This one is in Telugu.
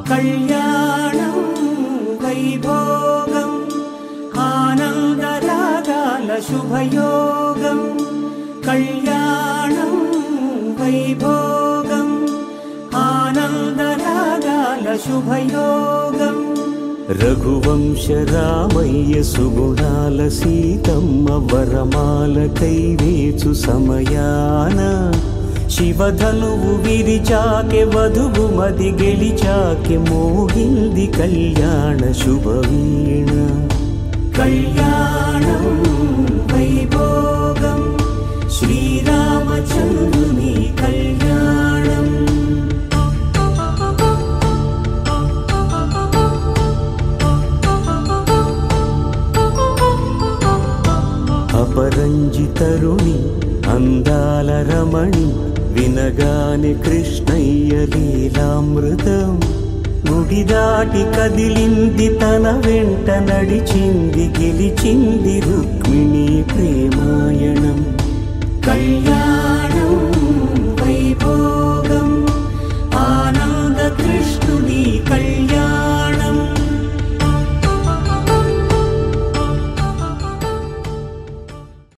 కళ్యాణం వైభోగం ఆనందరాగాల శుభయోగం కళ్యాణం వైభోగం ఆనందరాగాల శుభయోగం రఘువంశ రామయ్య సుగుణాల సీతమ్మ వరమాల కైవేచు సమయాన శివధనువు విరిచాకె వధువు మది గెలిచాకె మోగింది కళ్యాణ శుభవీణ కళ్యాణం వైభోగం శ్రీరామచంద్రుని కళ్యాణం అపరంజి తరుణి అందాల రమణి వినగాని కృష్ణయ్య లీలామృతం గుడి దాటి కదిలింది తన వెంట నడిచింది గెలిచింది రుద్ర